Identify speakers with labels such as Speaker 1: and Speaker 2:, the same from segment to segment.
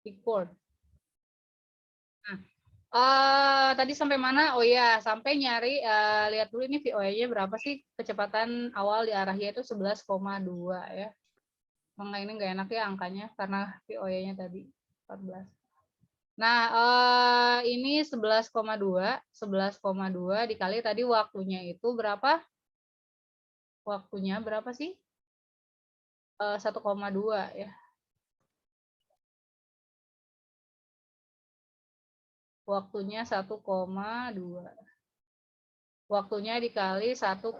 Speaker 1: Record. Tadi sampai mana? Oh ya, sampai nyari, lihat dulu ini VOE-nya berapa sih? Kecepatan awal di arahnya itu 11,2 ya. Enggak, ini nggak enak ya angkanya karena VOE-nya tadi 14. Nah, ini 11,2 dikali tadi waktunya itu berapa? Waktunya berapa sih? 1,2 ya. Waktunya 1,2. Waktunya dikali 1,12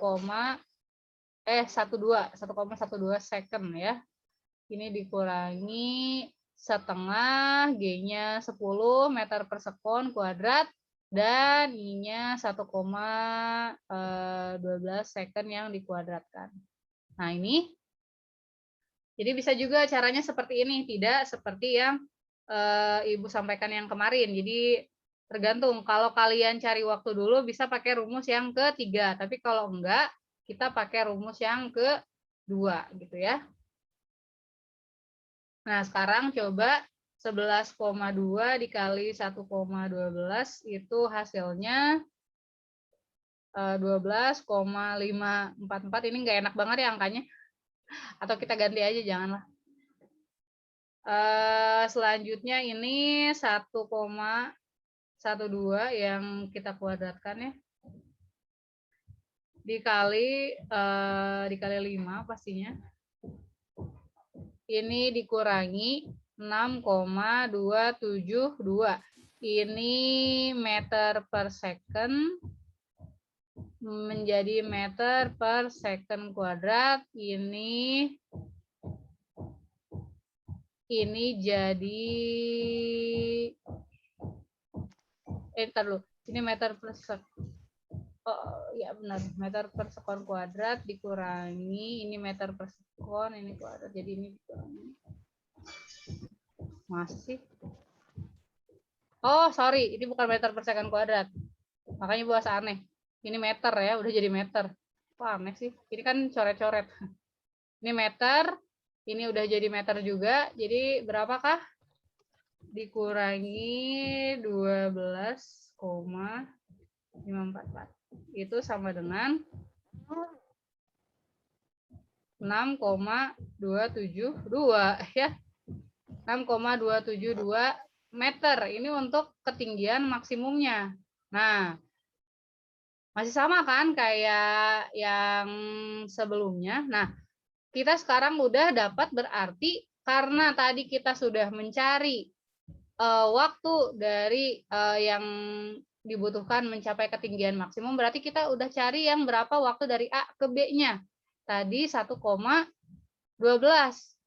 Speaker 1: second ya. Ini dikurangi setengah, G-nya 10 meter per sekon kuadrat, dan I-nya 1,12 second yang dikuadratkan. Nah ini, jadi bisa juga caranya seperti ini, tidak seperti yang Ibu sampaikan yang kemarin. Jadi tergantung, kalau kalian cari waktu dulu bisa pakai rumus yang ketiga, tapi kalau enggak, kita pakai rumus yang kedua gitu ya. Nah, sekarang coba 11,2 dikali 1,12 itu hasilnya 12,544. Ini nggak enak banget ya angkanya. Atau kita ganti aja, janganlah. Selanjutnya ini 1,12 yang kita kuadratkan ya. Dikali 5 pastinya. Ini dikurangi 6,272. Ini meter per second menjadi meter per second kuadrat. Ini jadi ntar dulu. Ini meter per second. Oh ya benar, meter per sekon kuadrat dikurangi ini meter per sekon, ini kuadrat, jadi ini dikurangi. Masih. Oh sorry, ini bukan meter per second kuadrat. Makanya bahasa aneh. Ini meter ya, udah jadi meter. Wah aneh sih. Ini kan coret-coret. Ini meter, ini udah jadi meter juga. Jadi berapakah? Dikurangi 12,544. Itu sama dengan 6,272 ya. 6,272 meter. Ini untuk ketinggian maksimumnya. Nah, masih sama kan kayak yang sebelumnya. Nah, kita sekarang udah dapat berarti karena tadi kita sudah mencari waktu dari yang dibutuhkan mencapai ketinggian maksimum, berarti kita udah cari yang berapa waktu dari A ke B-nya. Tadi 1,12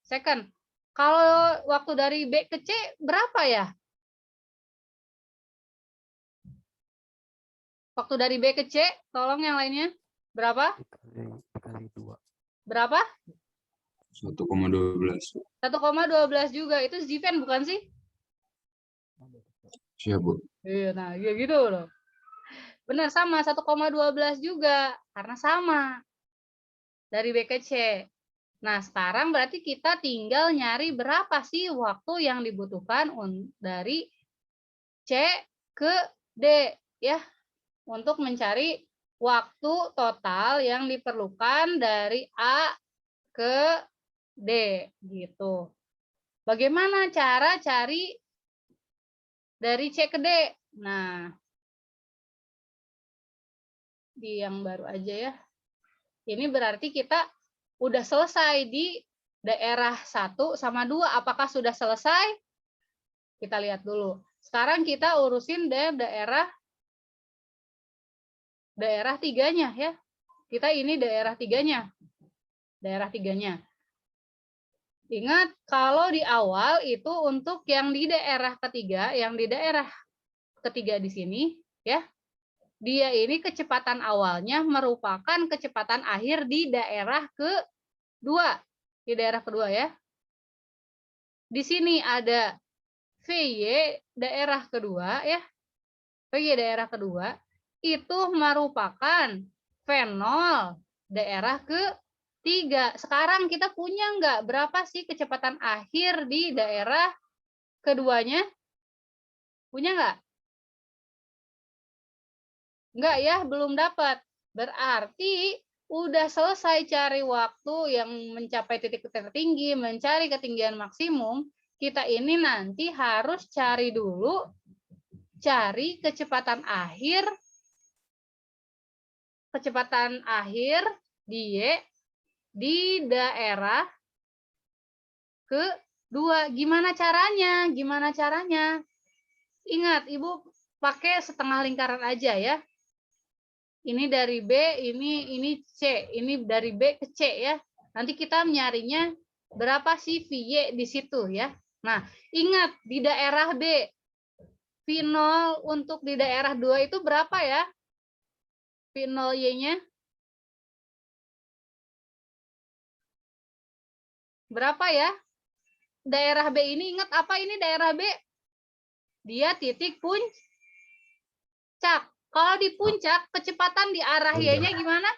Speaker 1: second. Kalau waktu dari B ke C berapa ya? Waktu dari B ke C, tolong yang lainnya. Berapa?
Speaker 2: Dikali 2.
Speaker 1: Berapa?
Speaker 3: 1,12.
Speaker 1: 1,12 juga. Itu Ziven bukan sih?
Speaker 3: Siap, Bu.
Speaker 1: Iya, nah ya gitu loh. Benar sama 1,12 juga karena sama dari B ke C. Nah, sekarang berarti kita tinggal nyari berapa sih waktu yang dibutuhkan dari C ke D ya. Untuk mencari waktu total yang diperlukan dari A ke D gitu. Bagaimana cara cari dari C ke D? Nah, di yang baru aja ya. Ini berarti kita udah selesai di daerah 1 sama 2. Apakah sudah selesai? Kita lihat dulu. Sekarang kita urusin daerah 3-nya ya. Kita ini daerah 3-nya. Daerah 3-nya. Ingat, kalau di awal itu untuk yang di daerah ketiga, di sini ya. Dia ini kecepatan awalnya merupakan kecepatan akhir di daerah kedua. Di daerah kedua ya. Di sini ada VY daerah kedua ya. VY daerah kedua itu merupakan V0 daerah ketiga. Sekarang kita punya nggak berapa sih kecepatan akhir di daerah keduanya? Punya nggak? Nggak ya, belum dapat. Berarti udah selesai cari waktu yang mencapai titik tertinggi, mencari ketinggian maksimum. Kita ini nanti harus cari dulu, cari kecepatan akhir di Y di daerah kedua. Gimana caranya? Gimana caranya? Ingat, Ibu pakai setengah lingkaran aja ya. Ini dari B, ini C, ini dari B ke C ya. Nanti kita nyarinya berapa sih VY di situ ya. Nah, ingat di daerah B, V0 untuk di daerah 2 itu berapa ya? V0Y-nya? Berapa ya? Daerah B ini, ingat apa ini daerah B? Dia titik puncak. Kalau di puncak, kecepatan di arah Y-nya gimana?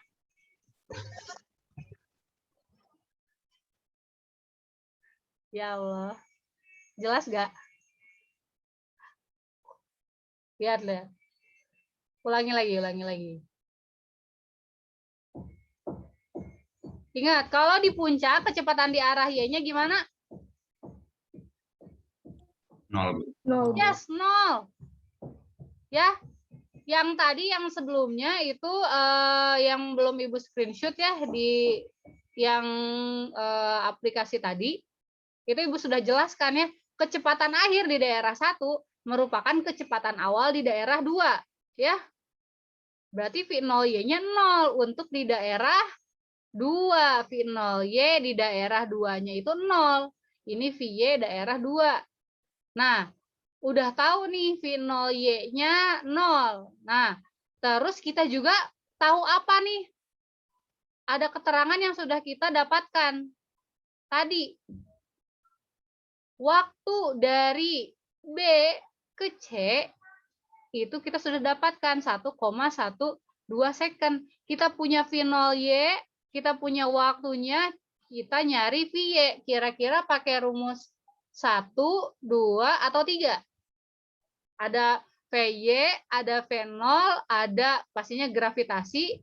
Speaker 1: Ya Allah. Jelas nggak? Lihat. Ulangi lagi. Ingat, kalau di puncak, kecepatan di arah Y-nya gimana?
Speaker 2: 0.
Speaker 1: Yes, 0. Ya, yang tadi yang sebelumnya itu yang belum Ibu screenshot ya di yang aplikasi tadi, itu Ibu sudah jelaskan ya, kecepatan akhir di daerah 1 merupakan kecepatan awal di daerah 2. Ya, berarti V0Y-nya 0 untuk di daerah 2. V0Y di daerah 2-nya itu 0. Ini VY daerah 2. Nah, udah tahu nih V0Y-nya 0. Nah, terus kita juga tahu apa nih? Ada keterangan yang sudah kita dapatkan tadi. Waktu dari B ke C itu kita sudah dapatkan 1,12 second. Kita punya V0Y, kita punya waktunya, kita nyari VY. Kira-kira pakai rumus 1, 2, atau 3? Ada VY, ada V0, ada pastinya gravitasi.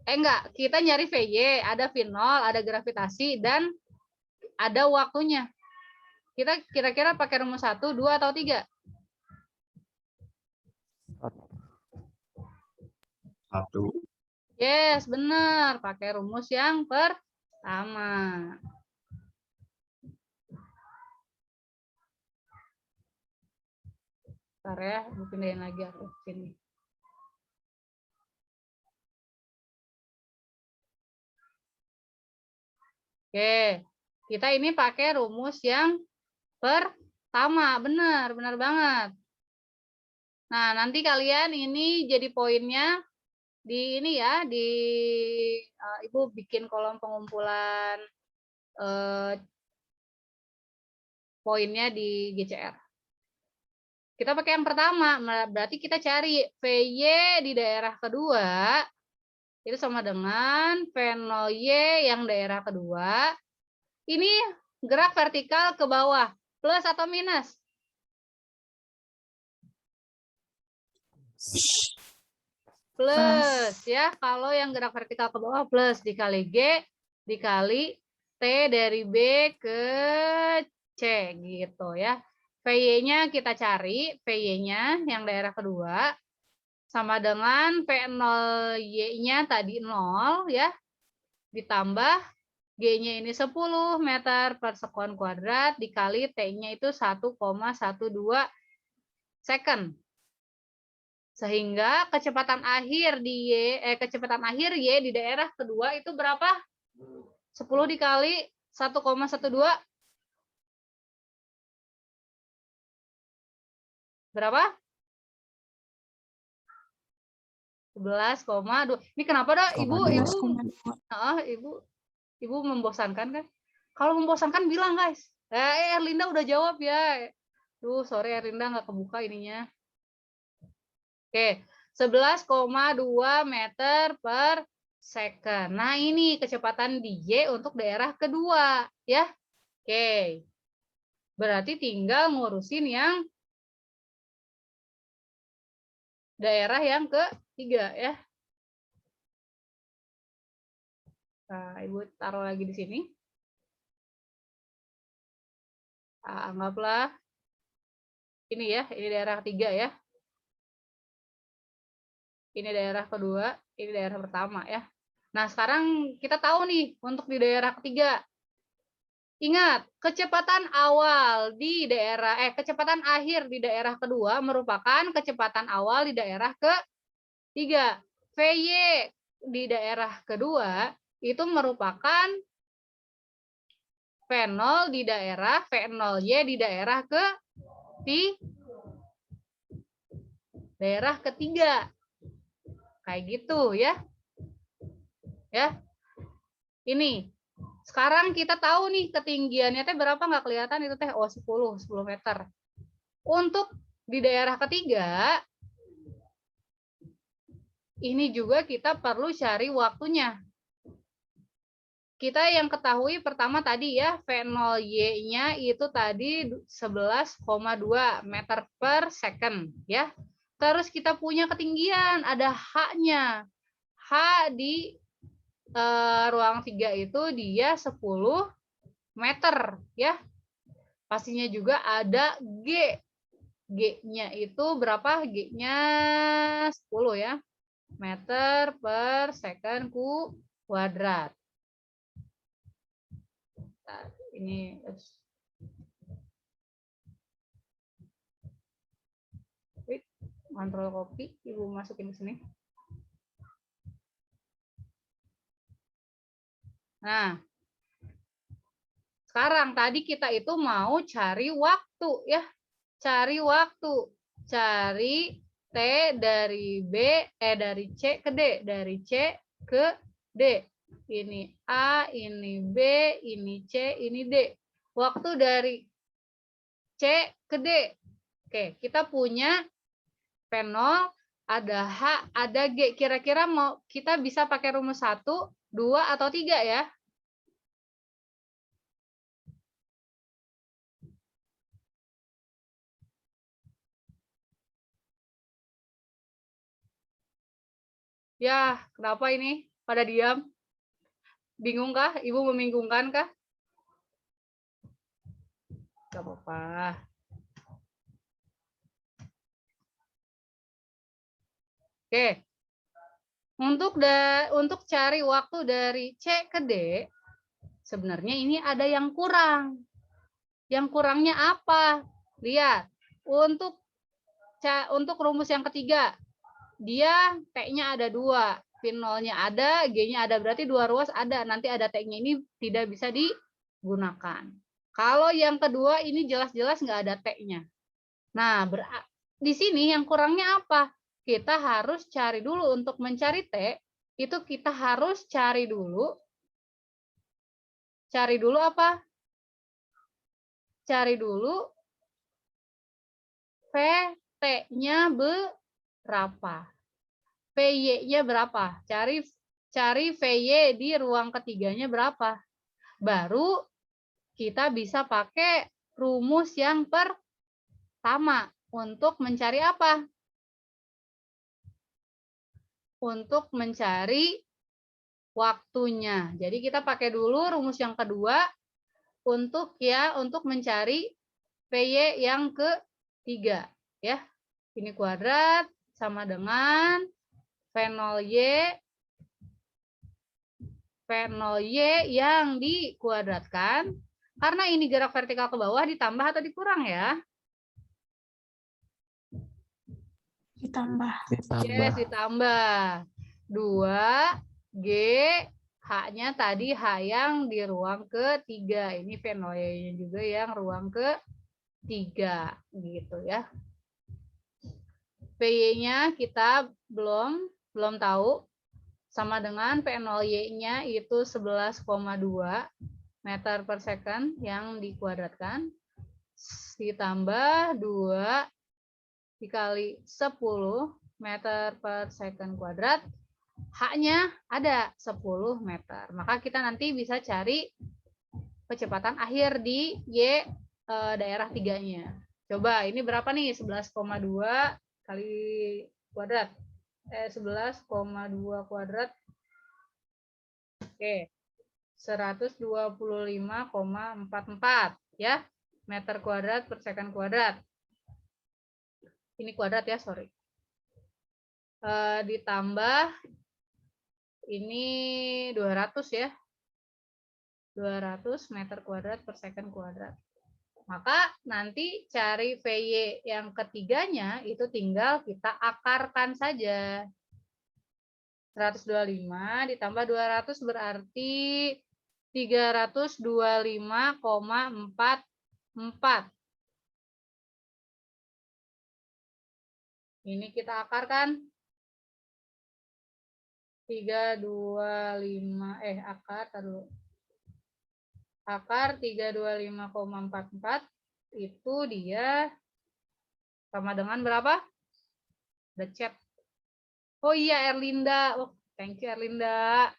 Speaker 1: Enggak, kita nyari VY, ada V0, ada gravitasi, dan ada waktunya. Kita kira-kira pakai rumus 1, 2, atau 3?
Speaker 2: 1.
Speaker 1: Yes, benar. Pakai rumus yang pertama. Bentar ya, gue pindahin lagi aku sini. Oke, kita ini pakai rumus yang pertama. Benar banget. Nah, nanti kalian ini jadi poinnya di ini ya, di Ibu bikin kolom pengumpulan poinnya di GCR. Kita pakai yang pertama, berarti kita cari VY di daerah kedua, itu sama dengan V0Y yang daerah kedua. Ini gerak vertikal ke bawah, plus atau minus? Plus ya, kalau yang gerak vertikal ke bawah plus dikali G dikali T dari B ke C gitu ya. VY-nya kita cari, VY-nya yang daerah kedua sama dengan V0Y-nya tadi 0 ya. Ditambah G-nya ini 10 meter per sekon kuadrat dikali T-nya itu 1,12 second. Sehingga kecepatan akhir di Y di daerah kedua itu berapa? 10 dikali 1,12 berapa? 11,2. Ini kenapa dah Ibu membosankan kan? Kalau membosankan bilang guys. Erlinda udah jawab ya. Duh, sorry Erlinda nggak kebuka ininya. Oke, 11,2 meter per second. Nah, ini kecepatan di Y untuk daerah kedua, ya. Oke. Berarti tinggal ngurusin yang daerah yang ketiga ya. Nah, Ibu taruh lagi di sini. Nah, anggaplah ini ya, ini daerah ketiga ya. Ini daerah kedua, ini daerah pertama ya. Nah, sekarang kita tahu nih untuk di daerah ketiga. Ingat, kecepatan awal di kecepatan akhir di daerah kedua merupakan kecepatan awal di daerah ketiga. VY di daerah kedua itu merupakan V0 di daerah V0Y di daerah daerah ketiga. Kayak gitu ya. Ya. Ini. Sekarang kita tahu nih ketinggiannya teh berapa, nggak kelihatan itu teh. Oh, 10 meter. Untuk di daerah ketiga ini juga kita perlu cari waktunya. Kita yang ketahui pertama tadi ya, V0Y-nya itu tadi 11,2 meter per second ya. Terus kita punya ketinggian, ada H-nya. H di ruang 3 itu dia 10 meter ya. Pastinya juga ada G. G-nya itu berapa? G-nya 10 ya. Meter per second kuadrat. Nah, ini kontrol kopi, Ibu masukin ke sini. Nah, sekarang tadi kita itu mau cari waktu ya. Cari waktu. Cari T dari dari C ke D. Dari C ke D. Ini A, ini B, ini C, ini D. Waktu dari C ke D. Oke, kita punya P0, ada H, ada G. Kira-kira mau kita bisa pakai rumus 1, 2, atau 3 ya? Ya, kenapa ini? Pada diam? Bingung kah? Ibu membingungkan kah? Gak apa-apa. Oke. Untuk cari waktu dari C ke D, sebenarnya ini ada yang kurang. Yang kurangnya apa? Lihat. Untuk rumus yang ketiga, dia T-nya ada 2. P0-nya ada, G-nya ada, berarti 2 ruas ada. Nanti ada T-nya ini tidak bisa digunakan. Kalau yang kedua ini jelas-jelas nggak ada T-nya. Nah, di sini yang kurangnya apa? Kita harus cari dulu untuk mencari T, itu kita harus cari dulu apa? Cari dulu VT-nya berapa? VY-nya berapa? Cari VY di ruang ketiganya berapa? Baru kita bisa pakai rumus yang pertama untuk mencari apa? Untuk mencari waktunya. Jadi kita pakai dulu rumus yang kedua untuk mencari PY yang ketiga ya. Ini kuadrat sama dengan V0Y yang dikuadratkan. Karena ini gerak vertikal ke bawah, ditambah atau dikurang ya?
Speaker 3: Ditambah.
Speaker 1: Yes, ditambah. 2G, H-nya tadi H yang di ruang ketiga. Ini V0Y-nya juga yang ruang ketiga. Gitu ya. PY-nya kita belum tahu. Sama dengan P0Y-nya itu 11,2 meter per second yang dikuadratkan. Ditambah 2 dikali 10 meter per second kuadrat. H-nya ada 10 meter. Maka kita nanti bisa cari kecepatan akhir di Y daerah tiganya. Coba ini berapa nih? 11,2 kali kuadrat. 11,2 kuadrat. Oke. 125,44 ya. Meter kuadrat per second kuadrat. Ini kuadrat ya, sorry. Ditambah ini 200 ya. 200 meter kuadrat per second kuadrat. Maka nanti cari VY yang ketiganya itu tinggal kita akarkan saja. 125 ditambah 200 berarti 325,44. Ini kita akarkan. 325 akar dulu. Akar 325,44 itu dia sama dengan berapa? The chat. Oh iya Erlinda. Oh, thank you Erlinda.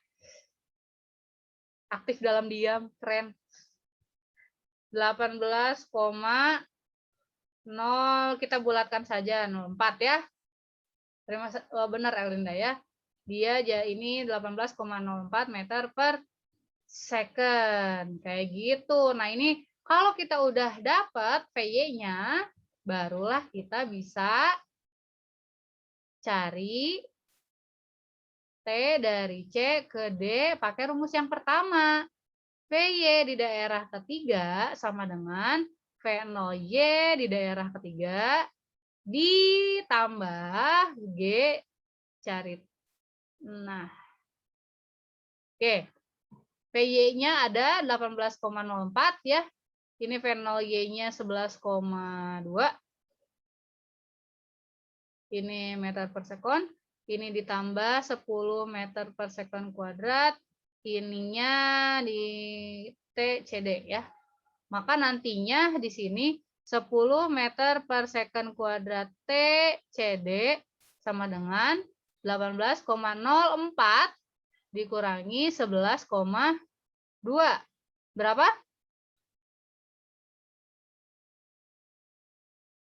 Speaker 1: Aktif dalam diam, keren. 18,0 kita bulatkan saja 04 ya. Benar Erlinda ya. Dia ini 18,04 meter per second. Kayak gitu. Nah, ini kalau kita udah dapat VY-nya, barulah kita bisa cari T dari C ke D pakai rumus yang pertama. VY di daerah ketiga sama dengan V0Y di daerah ketiga ditambah G cari. Nah, oke. VY-nya ada 18,04 ya. Ini V0Y-nya 11,2. Ini meter per sekon. Ini ditambah 10 meter per sekon kuadrat. Ininya di TCD ya. Maka nantinya di sini 10 meter per sekon kuadrat TCD sama dengan 18,04 dikurangi 11,2. Berapa?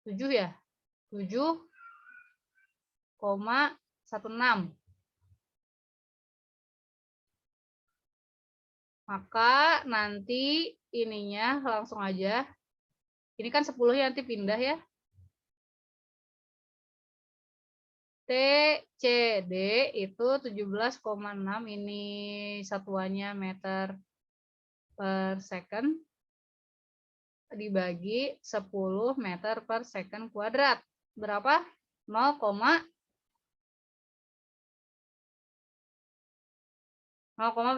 Speaker 1: 7 ya? 7,16. Maka nanti ininya langsung aja. Ini kan 10 ya, nanti pindah ya. TCD itu 17,6, ini satuannya meter per second dibagi 10 meter per second kuadrat. Berapa? 0,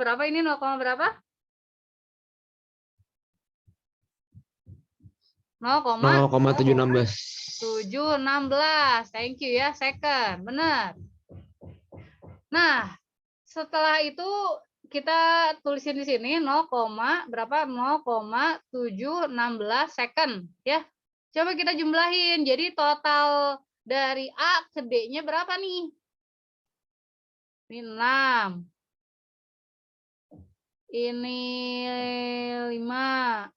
Speaker 1: berapa ini? 0, berapa?
Speaker 4: 0,716.
Speaker 1: 716. Thank you ya, second. Benar. Nah, setelah itu kita tulisin di sini 0, berapa? 0,716 second ya. Coba kita jumlahin. Jadi total dari A ke D-nya berapa nih? Ini 6. Ini 5.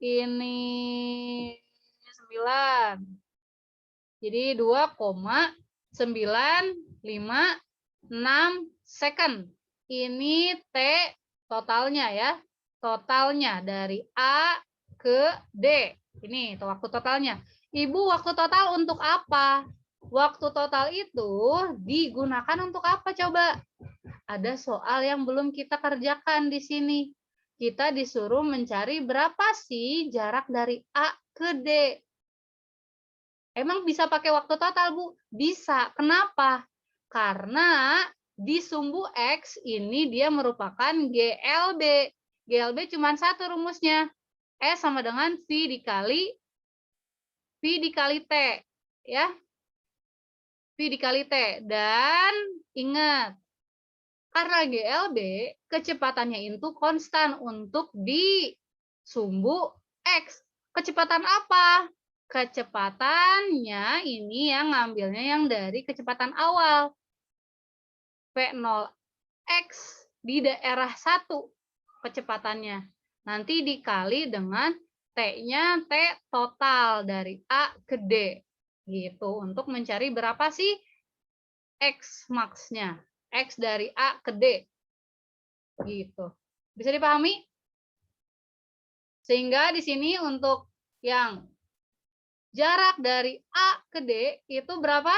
Speaker 1: Ini 9. Jadi 2,956 second. Ini T totalnya ya. Totalnya dari A ke D. Ini waktu totalnya. Ibu, waktu total untuk apa? Waktu total itu digunakan untuk apa coba? Ada soal yang belum kita kerjakan di sini. Kita disuruh mencari berapa sih jarak dari A ke D. Emang bisa pakai waktu total, Bu? Bisa. Kenapa? Karena di sumbu X ini dia merupakan GLB. GLB cuma satu rumusnya. S sama dengan V dikali T. Ya. V dikali T. Dan ingat, karena GLB, kecepatannya itu konstan untuk di sumbu X. Kecepatan apa? Kecepatannya ini yang ngambilnya yang dari kecepatan awal. V0X di daerah 1 kecepatannya. Nanti dikali dengan T-nya T total dari A ke D. Gitu. Untuk mencari berapa sih X max-nya. X dari A ke D. Gitu. Bisa dipahami? Sehingga di sini untuk yang jarak dari A ke D itu berapa?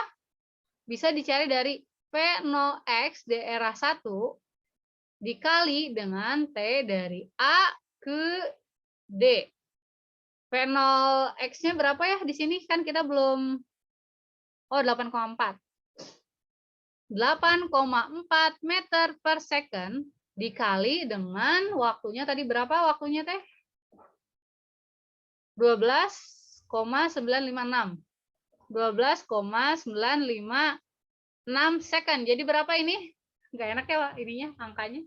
Speaker 1: Bisa dicari dari P0X daerah 1 dikali dengan T dari A ke D. P0X-nya berapa ya di sini? Kan kita belum. Oh, 8,4. 8,4 meter per second dikali dengan waktunya tadi berapa waktunya teh? 12,956. 12,956 second. Jadi berapa ini? Nggak enak ya ininya angkanya.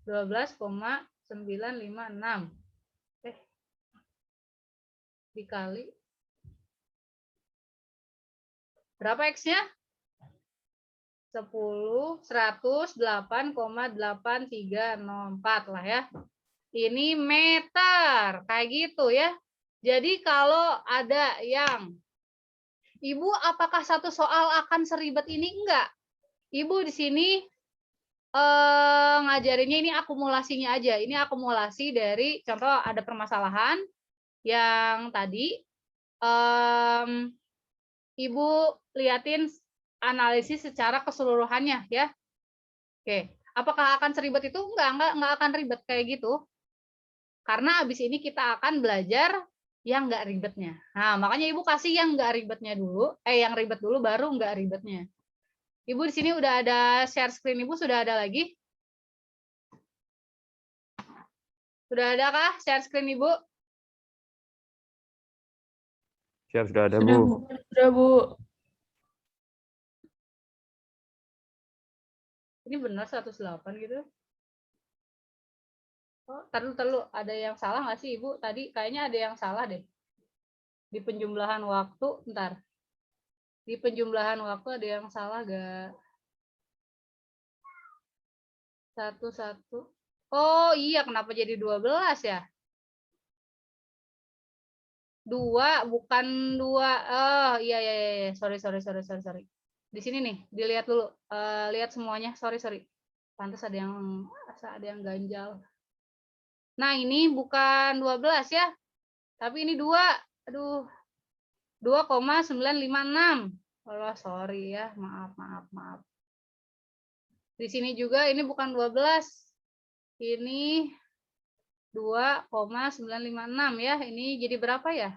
Speaker 1: 12,956. Dikali. Berapa X-nya? 108,8304 lah ya. Ini meter. Kayak gitu ya. Jadi kalau ada yang, Ibu apakah satu soal akan seribet ini? Enggak. Ibu di sini ngajarinnya ini akumulasinya aja. Ini akumulasi dari contoh ada permasalahan yang tadi Ibu liatin analisis secara keseluruhannya ya. Oke, apakah akan seribet itu? Enggak akan ribet kayak gitu. Karena abis ini kita akan belajar yang enggak ribetnya. Nah, makanya Ibu kasih yang enggak ribetnya dulu, yang ribet dulu baru enggak ribetnya. Ibu di sini udah ada share screen, Ibu sudah ada lagi? Sudah ada kah share screen Ibu?
Speaker 4: Siap, sudah ada,
Speaker 3: Sudah,
Speaker 4: Bu.
Speaker 3: Bu. Sudah, Bu.
Speaker 1: Ini benar 108 gitu. Oh, taruh. Ada yang salah nggak sih Ibu? Tadi kayaknya ada yang salah deh. Di penjumlahan waktu, ntar. Di penjumlahan waktu ada yang salah gak? 1. Oh iya, kenapa jadi 12 ya? 2, bukan 2. Oh iya. Sorry. Di sini nih, dilihat dulu. Lihat semuanya. Sorry. Pantas ada yang ganjal. Nah, ini bukan 12 ya. Tapi ini 2. Aduh. 2,956. Oh, sorry ya. Maaf. Di sini juga ini bukan 12. Ini 2,956 ya. Ini jadi berapa ya?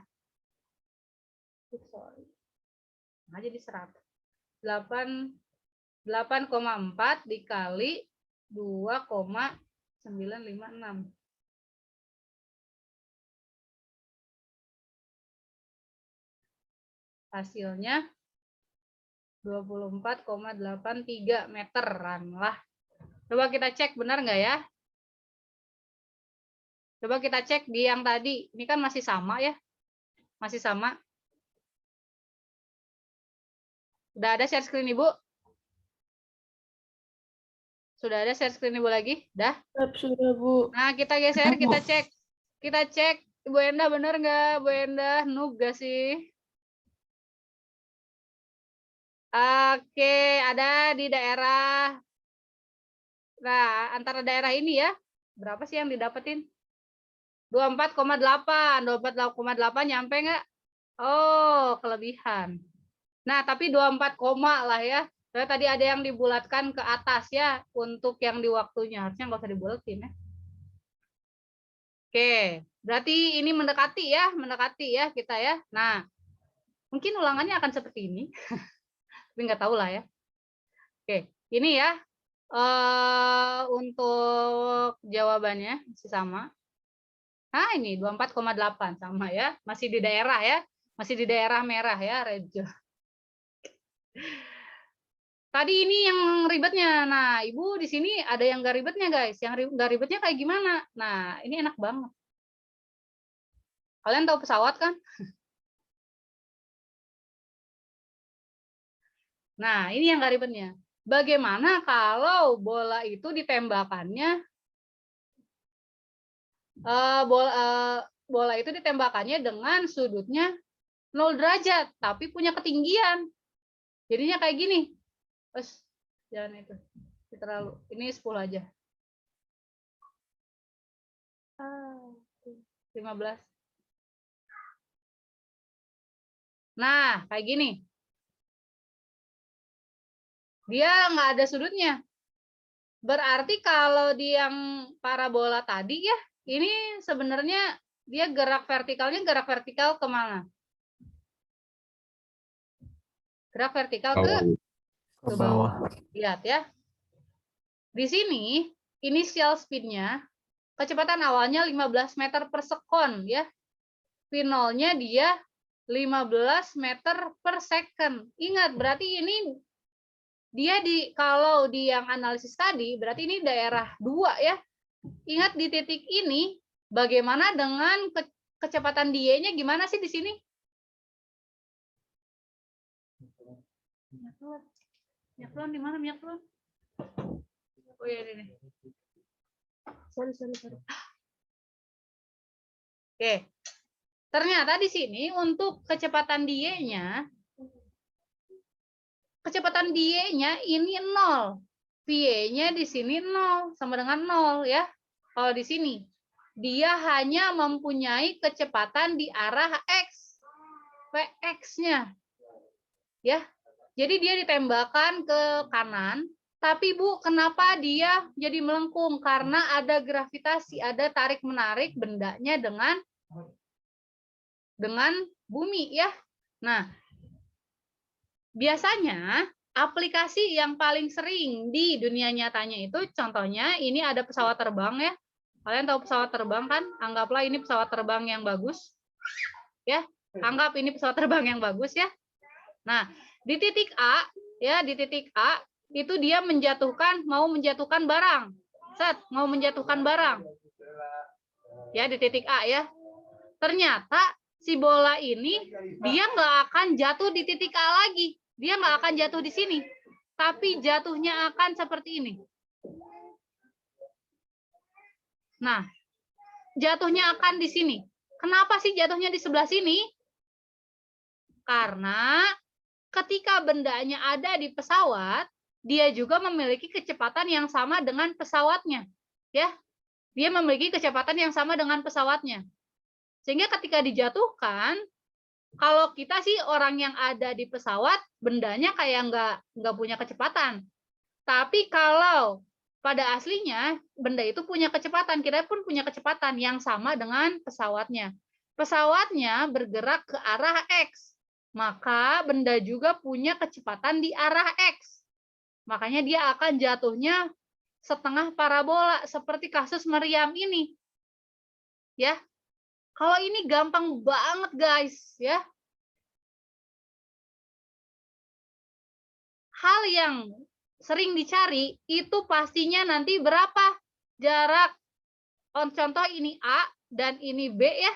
Speaker 1: Sorry. Nah, jadi 100. 8,4 dikali 2,956. Hasilnya 24,83 meteran lah. Coba kita cek benar nggak ya? Coba kita cek di yang tadi. Ini kan masih sama ya? Masih sama. Udah ada share screen Ibu? Sudah ada share screen Ibu lagi? Dah?
Speaker 3: Sudah, Bu.
Speaker 1: Nah, kita geser, kita cek. Kita cek. Bu Enda benar nggak? Bu Enda, noob gak sih? Oke, ada di daerah. Nah, antara daerah ini ya. Berapa sih yang didapetin? 24,8. 24,8 nyampe nggak? Oh, kelebihan. Nah, tapi 24, lah ya. Soalnya tadi ada yang dibulatkan ke atas ya untuk yang di waktunya. Harusnya nggak usah dibulatin ya. Oke, berarti ini mendekati ya kita ya. Nah, mungkin ulangannya akan seperti ini. Tapi nggak tahu lah ya. Oke, ini ya untuk jawabannya masih sama. Nah, ini 24,8 sama ya. Masih di daerah ya. Masih di daerah merah ya, Rejo. Tadi ini yang ribetnya. Nah, Ibu di sini ada yang nggak ribetnya, guys. Yang nggak ribetnya kayak gimana? Nah, ini enak banget. Kalian tahu pesawat kan? Nah, ini yang nggak ribetnya. Bagaimana kalau bola itu ditembakannya bola itu ditembakannya dengan sudutnya 0 derajat, tapi punya ketinggian. Jadinya kayak gini. Terus jangan itu. Terlalu. Ini 10 aja. 15. Nah, kayak gini. Dia nggak ada sudutnya. Berarti kalau di yang parabola tadi ya, ini sebenarnya dia gerak vertikal kemana? Gerak vertikal ke bawah. Lihat ya. Di sini, initial speed-nya, kecepatan awalnya 15 meter per sekon ya. Finalnya dia 15 meter per second. Ingat, berarti ini dia kalau di yang analisis tadi, berarti ini daerah 2 ya. Ingat di titik ini, bagaimana dengan kecepatan dia-nya gimana sih di sini? Minyak telon di mana minyak telon? Oh iya ini. Sorry. Oke. Ternyata di sini untuk kecepatan dia-nya ini 0. V-nya di sini 0 sama dengan 0 ya. Kalau di sini dia hanya mempunyai kecepatan di arah X. Vx-nya. Ya. Jadi dia ditembakkan ke kanan, tapi Bu, kenapa dia jadi melengkung? Karena ada gravitasi, ada tarik-menarik bendanya dengan bumi ya. Nah, biasanya aplikasi yang paling sering di dunia nyatanya itu contohnya ini ada pesawat terbang ya. Kalian tahu pesawat terbang kan? Anggaplah ini pesawat terbang yang bagus. Ya, anggap ini pesawat terbang yang bagus ya. Nah, di titik A ya, di titik A itu dia mau menjatuhkan barang. Mau menjatuhkan barang. Ya, di titik A ya. Ternyata si bola ini dia nggak akan jatuh di titik A lagi. Dia nggak akan jatuh di sini. Tapi jatuhnya akan seperti ini. Nah, jatuhnya akan di sini. Kenapa sih jatuhnya di sebelah sini? Karena ketika bendanya ada di pesawat, dia juga memiliki kecepatan yang sama dengan pesawatnya. Ya, dia memiliki kecepatan yang sama dengan pesawatnya. Sehingga ketika dijatuhkan, kalau kita sih orang yang ada di pesawat, bendanya kayak nggak punya kecepatan. Tapi kalau pada aslinya, benda itu punya kecepatan, kita pun punya kecepatan yang sama dengan pesawatnya. Pesawatnya bergerak ke arah X, maka benda juga punya kecepatan di arah X. Makanya dia akan jatuhnya setengah parabola, seperti kasus Meriam ini. Ya, kalau ini gampang banget guys, ya. Hal yang sering dicari itu pastinya nanti berapa jarak. Contoh ini A dan ini B ya.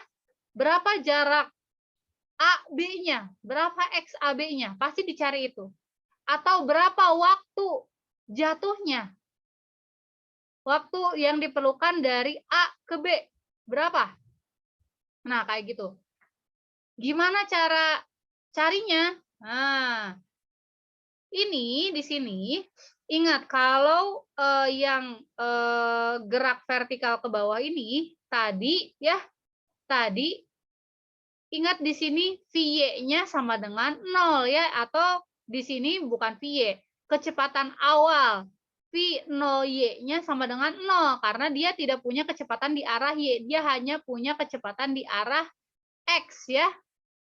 Speaker 1: Berapa jarak AB-nya? Berapa XAB-nya? Pasti dicari itu. Atau berapa waktu jatuhnya? Waktu yang diperlukan dari A ke B. Berapa? Nah, kayak gitu. Gimana cara carinya? Nah, ini di sini ingat kalau yang gerak vertikal ke bawah ini tadi ya, tadi ingat di sini VY-nya sama dengan 0 ya, atau di sini bukan VY, kecepatan awal V0Y-nya sama dengan 0 karena dia tidak punya kecepatan di arah Y, dia hanya punya kecepatan di arah X ya.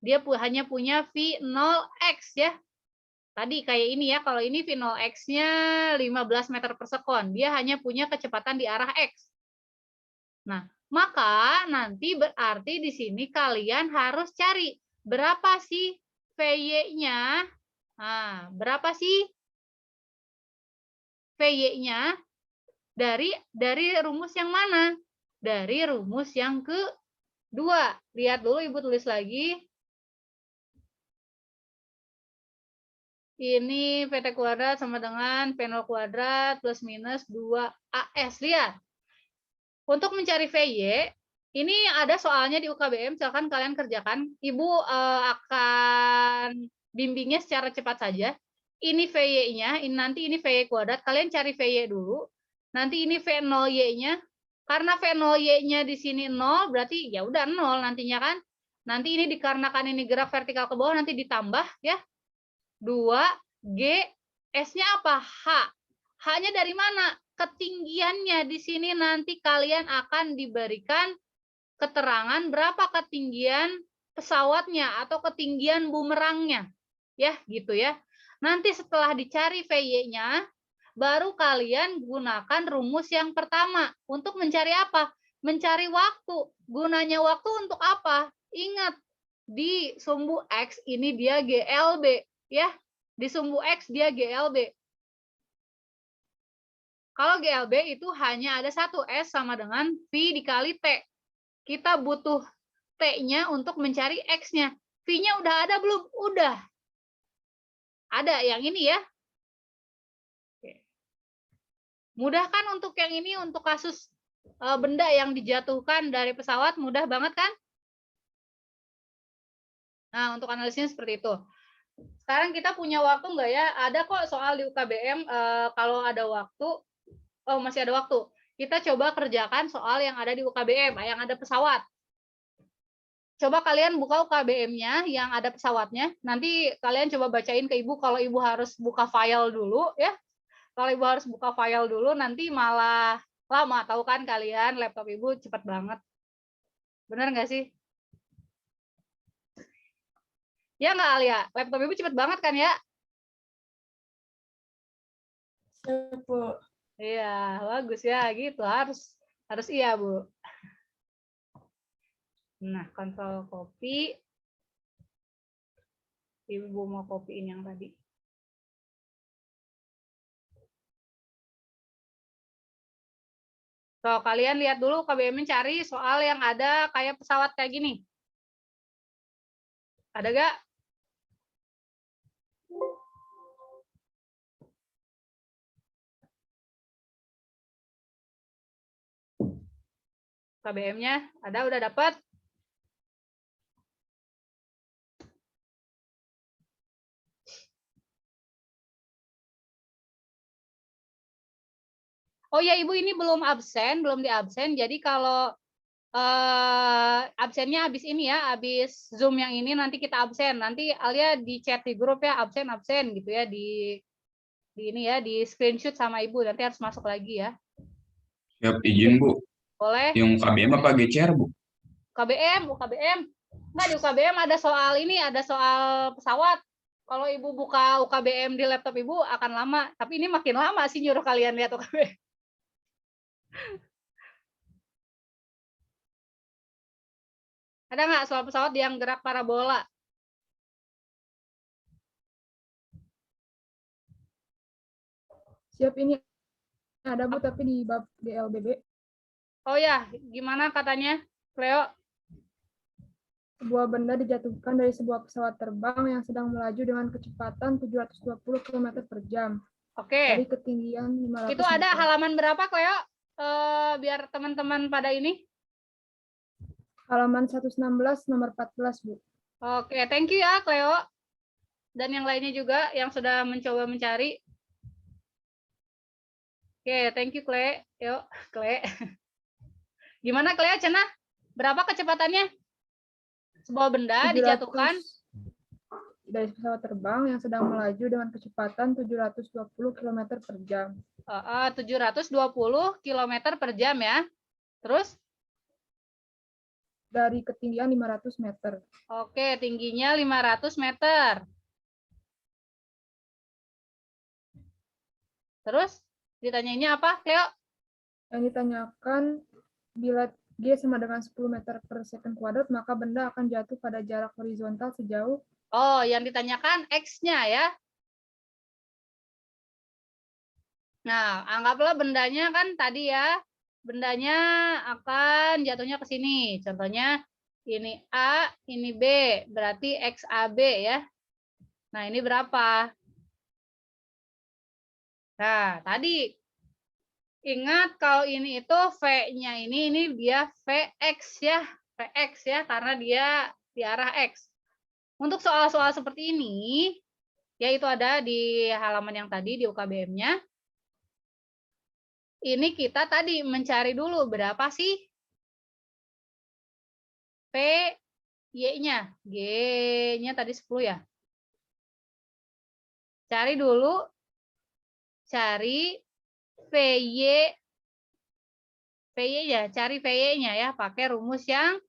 Speaker 1: Dia hanya punya V0X ya. Tadi kayak ini ya, kalau ini V0X-nya 15 meter per sekon, dia hanya punya kecepatan di arah X. Nah, maka nanti berarti di sini kalian harus cari berapa sih VY-nya. Nah, berapa sih VY-nya dari rumus yang mana? Dari rumus yang kedua. Lihat dulu, Ibu tulis lagi. Ini PT kuadrat sama dengan P0 kuadrat plus minus 2AS. Lihat. Untuk mencari VY, ini ada soalnya di UKBM, silakan kalian kerjakan. Ibu akan bimbingnya secara cepat saja. Ini VY-nya, nanti ini VY kuadrat, kalian cari VY dulu. Nanti ini V0Y-nya. Karena V0Y-nya di sini 0, berarti ya udah 0 nantinya kan. Nanti ini dikarenakan ini gerak vertikal ke bawah, nanti ditambah ya. 2G, S-nya apa? H. H-nya dari mana? Ketinggiannya di sini nanti kalian akan diberikan keterangan berapa ketinggian pesawatnya atau ketinggian bumerangnya. Ya, gitu ya. Nanti setelah dicari VY-nya, baru kalian gunakan rumus yang pertama. Untuk mencari apa? Mencari waktu. Gunanya waktu untuk apa? Ingat, di sumbu X ini dia GLB. Ya, di sumbu X dia GLB. Kalau GLB itu hanya ada satu, S sama dengan V dikali T. Kita butuh T-nya untuk mencari X-nya. V-nya udah ada belum? Udah. Ada yang ini ya. Mudah kan untuk yang ini, untuk kasus benda yang dijatuhkan dari pesawat, mudah banget kan? Nah, untuk analisisnya seperti itu. Sekarang kita punya waktu nggak ya? Ada kok soal di UKBM, kalau ada waktu, oh masih ada waktu. Kita coba kerjakan soal yang ada di UKBM, yang ada pesawat. Coba kalian buka UKBM-nya yang ada pesawatnya. Nanti kalian coba bacain ke ibu kalau ibu harus buka file dulu ya. Kalau ibu harus buka file dulu nanti malah lama. Tahu kan kalian laptop ibu cepat banget. Bener nggak sih? Ya nggak Alia? Laptop ibu cepat banget kan ya?
Speaker 3: Bu.
Speaker 1: Iya, bagus ya gitu. Harus iya, Bu. Nah, kontrol copy. Ibu mau copyin yang tadi. So, kalian lihat dulu KBM cari soal yang ada kayak pesawat kayak gini. Ada gak? KBM-nya ada, udah dapat? Oh ya, Ibu ini belum absen, belum diabsen. Jadi kalau absennya habis ini ya, habis Zoom yang ini nanti kita absen. Nanti Alia di chat di grup ya, absen gitu ya, di ini ya, di screenshot sama Ibu. Nanti harus masuk lagi ya.
Speaker 2: Siap, izin Bu.
Speaker 1: Boleh?
Speaker 2: Yang KBM apa GCR Bu?
Speaker 1: UKBM. Nah, di UKBM ada soal ini, ada soal pesawat. Kalau Ibu buka UKBM di laptop Ibu akan lama. Tapi ini makin lama sih nyuruh kalian lihat UKBM. Ada nggak soal pesawat yang gerak parabola?
Speaker 3: Siap, ini ada Bu, tapi di bab GLBB.
Speaker 1: Oh ya, gimana katanya, Cleo?
Speaker 3: Sebuah benda dijatuhkan dari sebuah pesawat terbang yang sedang melaju dengan kecepatan 720 km per jam.
Speaker 1: Oke.
Speaker 3: Dari ketinggian 500
Speaker 1: Itu ada
Speaker 3: meter.
Speaker 1: halaman berapa, Cleo? Biar teman-teman pada ini.
Speaker 3: Halaman 116 nomor 14, Bu.
Speaker 1: Oke, thank you ya, Cleo. Dan yang lainnya juga yang sudah mencoba mencari. Oke, thank you, Cle. Yuk, Cle. Gimana, Cleo, Cenah? Berapa kecepatannya? Sebuah benda
Speaker 3: 700
Speaker 1: dijatuhkan
Speaker 3: dari pesawat terbang yang sedang melaju dengan kecepatan 720 km per jam.
Speaker 1: 720 km per jam ya. Terus?
Speaker 3: Dari ketinggian 500 meter.
Speaker 1: Oke, tingginya 500 meter. Terus? Ditanyainnya apa, Cleo?
Speaker 3: Yang ditanyakan, bila G sama dengan 10 meter per second kuadrat, maka benda akan jatuh pada jarak horizontal sejauh.
Speaker 1: Oh, yang ditanyakan X-nya ya. Nah, anggaplah bendanya kan tadi ya, bendanya akan jatuhnya ke sini. Contohnya ini A, ini B, berarti XAB ya. Nah, ini berapa? Nah, tadi Ingat kalau ini itu V-nya ini dia Vx ya. Vx ya, karena dia di arah X. Untuk soal-soal seperti ini, yaitu ada di halaman yang tadi di UKBM-nya. Ini kita tadi mencari dulu berapa sih P Y-nya. G-nya tadi 10 ya. Cari dulu, cari VY ya, cari VY-nya ya, pakai rumus yang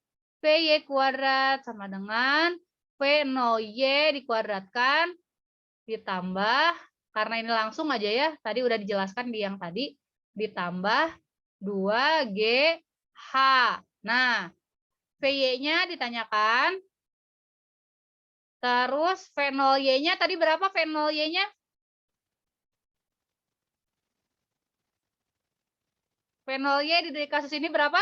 Speaker 1: VY kuadrat sama dengan V0Y dikuadratkan ditambah, karena ini langsung aja ya, tadi udah dijelaskan di yang tadi, ditambah 2GH. Nah, VY-nya ditanyakan, terus V0Y-nya tadi berapa V0Y-nya? V0Y di kasus ini berapa?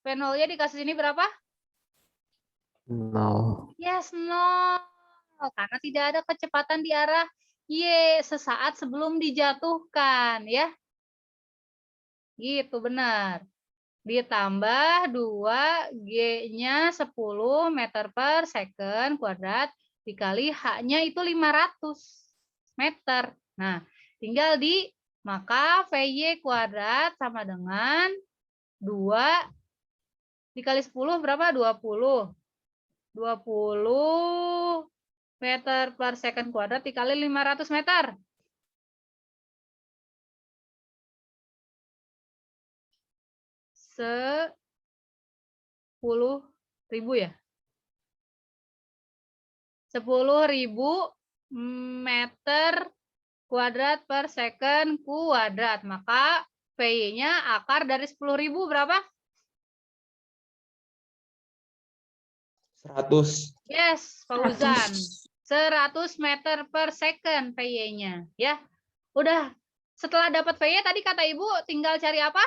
Speaker 1: V0Y di kasus ini berapa?
Speaker 4: 0.
Speaker 1: Yes, 0. Karena tidak ada kecepatan di arah Y sesaat sebelum dijatuhkan, ya. Gitu, benar. Ditambah 2G-nya 10 meter per second kuadrat dikali H-nya itu 500 meter. Nah, tinggal maka VY kuadrat sama dengan 2 dikali 10 berapa? 20. 20 meter per second kuadrat dikali 500 meter. Ribu ya. 10.000 meter kuadrat per second kuadrat. Maka VY-nya akar dari 10.000 berapa?
Speaker 2: 100.
Speaker 1: Yes, Fauzan. 100 meter per second VY-nya. Ya. Udah. Setelah dapat VY tadi kata Ibu tinggal cari apa?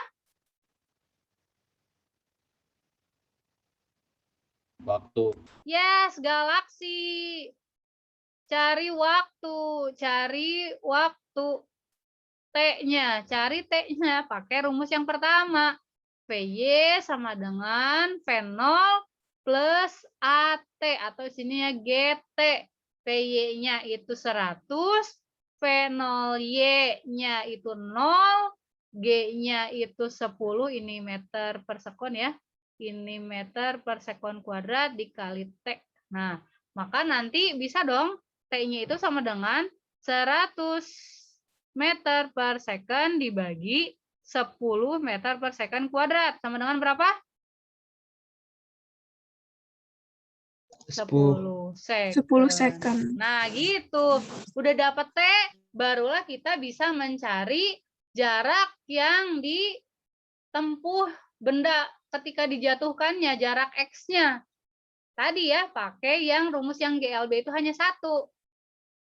Speaker 2: Waktu.
Speaker 1: Yes, galaksi. Cari waktu. Cari waktu. T-nya. Cari T-nya. Pakai rumus yang pertama. VY sama dengan V0 plus AT. Atau sininya GT. VY-nya itu 100. V0Y-nya itu 0. G-nya itu 10. Ini meter per sekon ya. Ini meter per sekon kuadrat dikali T. Nah, maka nanti bisa dong T-nya itu sama dengan 100 meter per second dibagi 10 meter per second kuadrat. Sama dengan berapa? 10 second.
Speaker 3: 10 second.
Speaker 1: Nah, gitu. Udah dapat T, barulah kita bisa mencari jarak yang ditempuh benda ketika dijatuhkannya, jarak X-nya. Tadi ya, pakai yang rumus yang GLB itu hanya 1.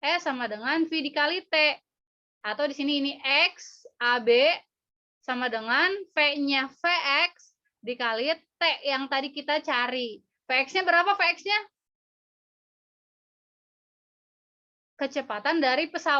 Speaker 1: S sama dengan V dikali T. Atau di sini ini X, AB sama dengan V-nya Vx dikali T yang tadi kita cari. Vx-nya berapa Vx-nya? Kecepatan dari pesawat.